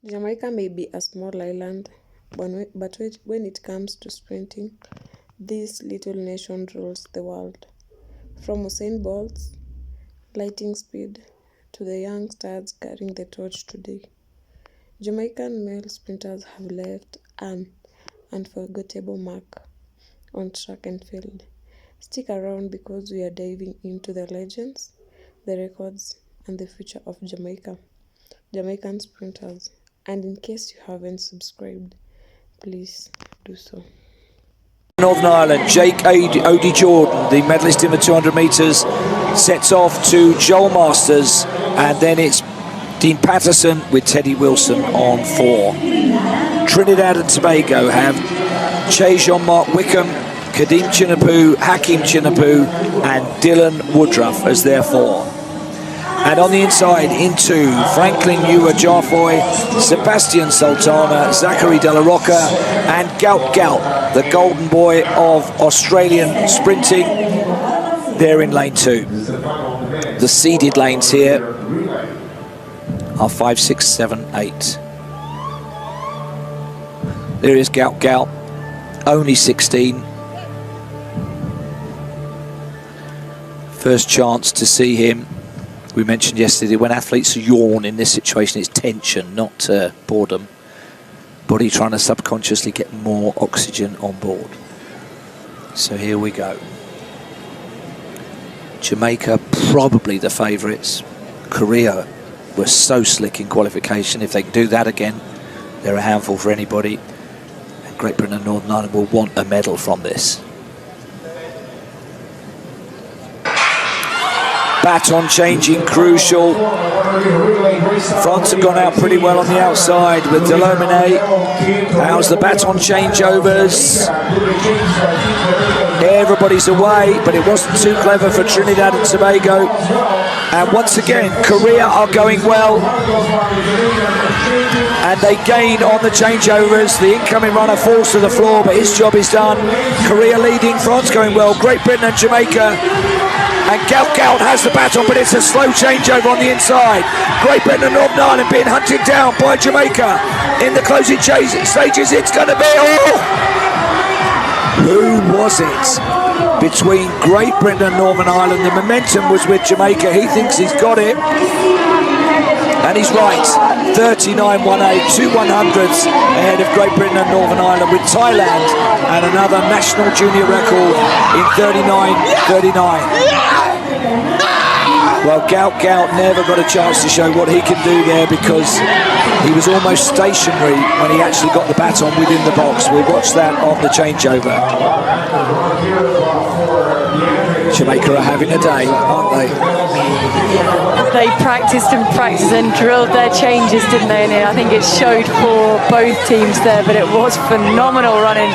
Jamaica may be a small island, but when it comes to sprinting, this little nation rules the world. From Usain Bolt's lightning speed to the young stars carrying the torch today, Jamaican male sprinters have left an unforgettable mark on track and field. Stick around because we are diving into the legends, the records, and the future of Jamaican sprinters. And in case you haven't subscribed, please do so. Northern Ireland, Jake Odie Jordan, the medalist in the 200 metres, sets off to Joel Masters, and then it's Dean Patterson with Teddy Wilson on 4. Trinidad and Tobago have Che Jean-Marc Wickham, Kadeem Chinapoo, Hakeem Chinapoo, and Dylan Woodruff as their 4. And on the inside, into Franklin Ewa Jarfoy, Sebastian Sultana, Zachary De La Rocca, and Gout Gout, the golden boy of Australian sprinting. They're in lane 2. The seeded lanes here are 5, 6, 7, 8. There is Gout Gout, only 16. First chance to see him. We mentioned yesterday when athletes yawn in this situation, it's tension, not boredom. Body trying to subconsciously get more oxygen on board. So here we go. Jamaica, probably the favourites. Korea were so slick in qualification. If they can do that again, they're a handful for anybody. And Great Britain and Northern Ireland will want a medal from this. Baton changing crucial. France have gone out pretty well on the outside with Delomine. How's the baton changeovers? Everybody's away, but it wasn't too clever for Trinidad and Tobago. And once again, Korea are going well. And they gain on the changeovers. The incoming runner falls to the floor, but his job is done. Korea leading, France going well. Great Britain and Jamaica. And Gout Gout has the baton, but it's a slow changeover on the inside. Great Britain and Northern Ireland being hunted down by Jamaica in the closing stages. It's going to be, who was it? Between Great Britain and Northern Ireland, the momentum was with Jamaica. He thinks he's got it. And he's right. 39.18, 2 100s ahead of Great Britain and Northern Ireland, with Thailand and another national junior record in 39.39. Well, Gout Gout never got a chance to show what he can do there because he was almost stationary when he actually got the baton within the box. We'll watch that on the changeover. Jamaica are having a day, aren't they? They practiced and drilled their changes, didn't they? And I think it showed for both teams there, but it was phenomenal running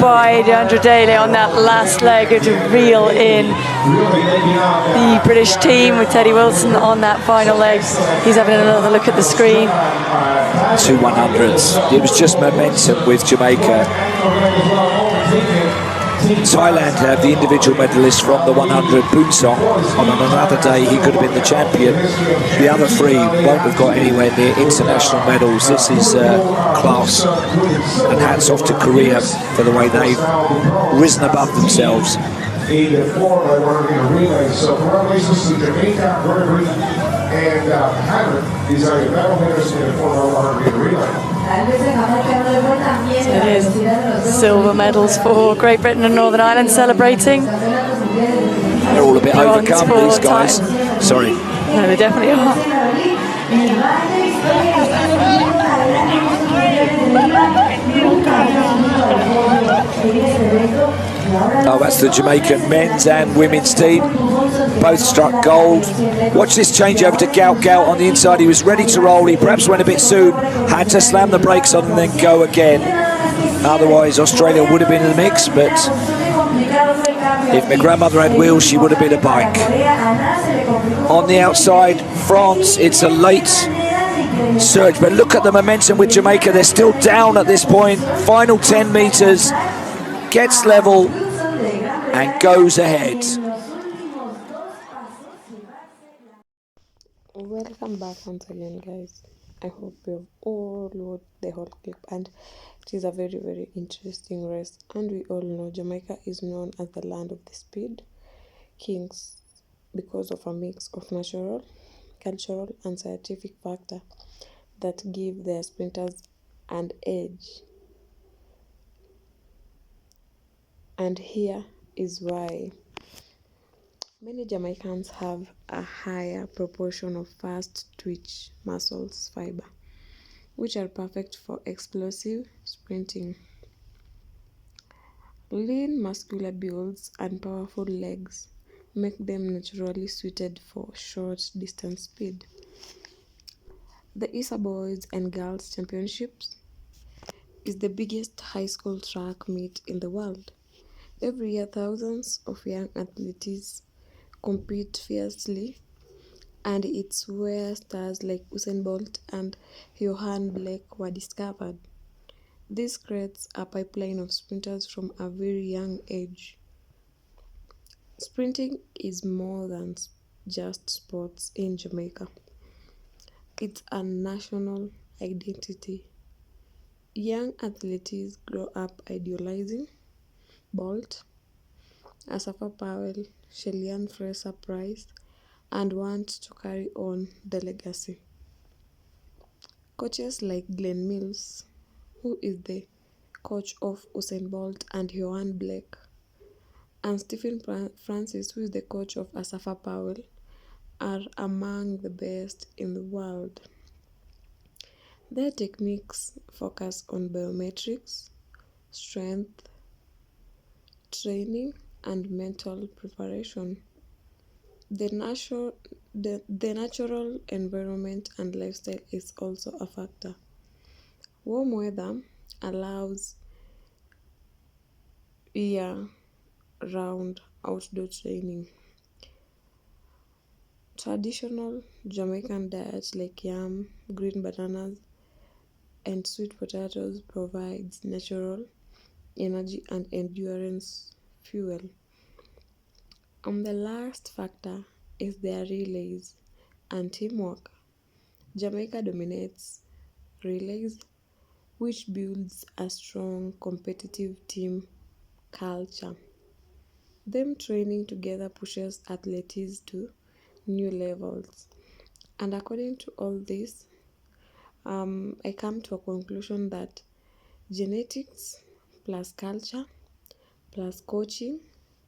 by Deandra Daly on that last leg to reel in the British team with Teddy Wilson on that final leg. He's having another look at the screen. 2 100s. It was just momentum with Jamaica. Thailand have the individual medalist from the 100, Boonsong. On another day, he could have been the champion. The other 3 won't have got anywhere near international medals. This is class. And hats off to Korea for the way they've risen above themselves. In the 4x100 relay. So congratulations to Jamaica, Great Britain, and Hannah. These are the medal winners in the 4x100 relay. It is silver medals for Great Britain and Northern Ireland celebrating. They're all a bit overcome, these guys. Sorry. No, they definitely are. Oh, that's the Jamaican men's and women's team. Both struck gold. Watch this change over to Gout Gout on the inside. He was ready to roll. He perhaps went a bit soon. Had to slam the brakes on and then go again. Otherwise, Australia would have been in the mix, but if my grandmother had wheels, she would have been a bike. On the outside, France, it's a late surge, but look at the momentum with Jamaica. They're still down at this point. Final 10 metres. Gets level and goes ahead. Welcome back once again, guys. I hope you have all watched the whole clip, and it is a very, very interesting race. And we all know Jamaica is known as the land of the speed kings because of a mix of natural, cultural, and scientific factor that give their sprinters an edge. And here is why. Many Jamaicans have a higher proportion of fast twitch muscles fiber, which are perfect for explosive sprinting. Lean muscular builds and powerful legs make them naturally suited for short distance speed. The ISA Boys and Girls Championships is the biggest high school track meet in the world. Every year, thousands of young athletes compete fiercely, and it's where stars like Usain Bolt and Johan Blake were discovered. This creates a pipeline of sprinters from a very young age. Sprinting is more than just sports in Jamaica. It's a national identity. Young athletes grow up idolizing Bolt, Asafa Powell, Shellyan Fraser Price, and want to carry on the legacy. Coaches like Glenn Mills, who is the coach of Usain Bolt and Johan Blake, and Stephen Francis, who is the coach of Asafa Powell, are among the best in the world. Their techniques focus on biometrics, strength training, and mental preparation. The natural environment and lifestyle is also a factor. Warm weather allows year-round outdoor training. Traditional Jamaican diets like yam, green bananas, and sweet potatoes provides natural energy and endurance fuel. And the last factor is their relays and teamwork. Jamaica dominates relays, which builds a strong competitive team culture. Them training together pushes athletes to new levels. And according to all this, I come to a conclusion that genetics plus culture plus coaching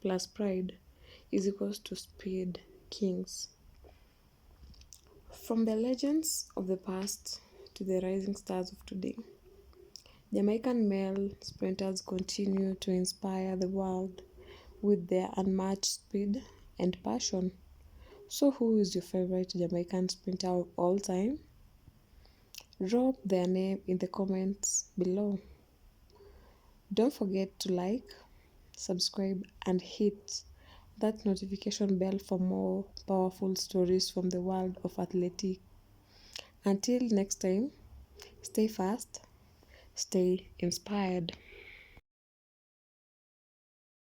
plus pride is equals to speed kings. From the legends of the past to the rising stars of today, Jamaican male sprinters continue to inspire the world with their unmatched speed and passion. So, who is your favorite Jamaican sprinter of all time? Drop their name in the comments below. Don't forget to like, subscribe, and hit that notification bell for more powerful stories from the world of athletics. Until next time, stay fast, stay inspired.